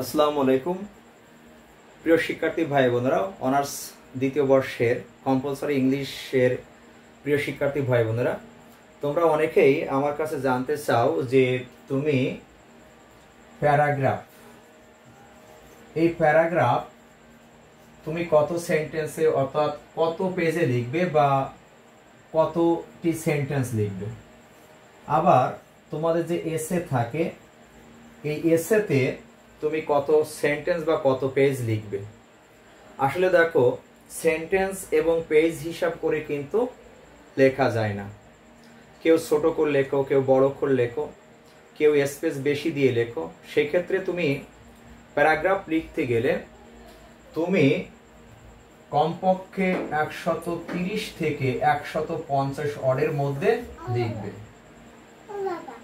আসসালামু আলাইকুম প্রিয় শিক্ষার্থী ভাই বোনেরা, অনার্স দ্বিতীয় বর্ষের কম্পালসরি ইংলিশের প্রিয় শিক্ষার্থী ভাই বোনেরা, তোমরা অনেকেই আমার কাছে জানতে চাও যে তুমি প্যারাগ্রাফ, এই প্যারাগ্রাফ তুমি কত সেন্টেন্সে অর্থাৎ কত পেজে লিখবে বা কতটি সেন্টেন্স লিখবে। আবার তোমাদের যে এসে থাকে, এই এসেতে তুমি কত সেন্টেন্স বা কত পেজ লিখবে। আসলে দেখো, সেন্টেন্স এবং পেজ হিসাব করে কিন্তু লেখা যায় না। কেউ ছোট করে লেখো, কেউ বড় করে লেখো, কেউ স্পেস বেশি দিয়ে লেখো। সেক্ষেত্রে তুমি প্যারাগ্রাফ লিখতে গেলে তুমি কমপক্ষে 130 থেকে 150 ওয়ার্ডের মধ্যে লিখবে।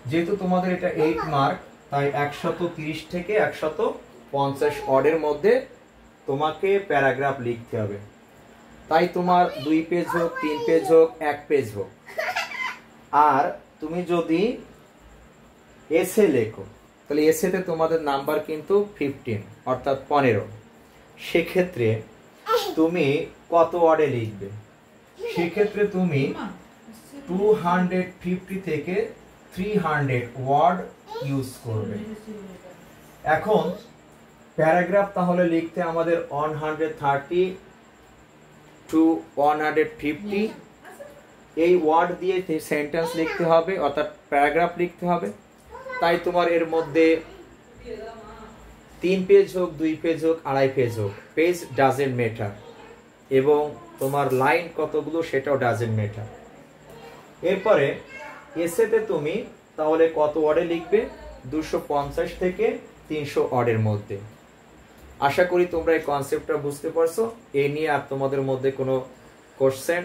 যেহেতু তোমাদের এটা 8 মার্ক, তাই 130 থেকে 150 ওয়ার্ডের মধ্যে তোমাকে প্যারাগ্রাফ লিখতে হবে। তাই তোমার 2 পেজ হোক, 3 পেজ হোক, 1 পেজ হোক। আর তুমি যদি এসে লেখো, তাহলে এসেতে তোমাদের নাম্বার কিন্তু 15 অর্থাৎ 15। সেক্ষেত্রে তুমি কত ওয়ার্ডে লিখবে? সেক্ষেত্রে তুমি 250 থেকে 300 ওয়ার্ড ইউজ করবে। এখন প্যারাগ্রাফ তাহলে লিখতে আমাদের 130 টু 150 এই ওয়ার্ড দিয়ে সেন্টেন্স লিখতে হবে, অর্থাৎ প্যারাগ্রাফ লিখতে হবে। তাই তোমার এর মধ্যে 3 পেজ হোক, 2 পেজ হোক, 2.5 পেজ হোক, পেজ ডাজেন্ট ম্যাটার, এবং তোমার লাইন কতগুলো সেটাও ডাজেন্ট ম্যাটার। এরপরে এসেতে তুমি তাহলে কত ওয়ার্ডে লিখবে? 250 থেকে 300 ওয়ার্ডের মধ্যে। আশা করি তোমরা এই কনসেপ্টটা বুঝতে পারছো। এই নিয়ে আর তোমাদের মধ্যে কোনো কোশ্চেন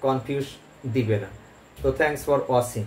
কনফিউজ দিবে না। তো থ্যাঙ্কস ফর ওয়াচিং।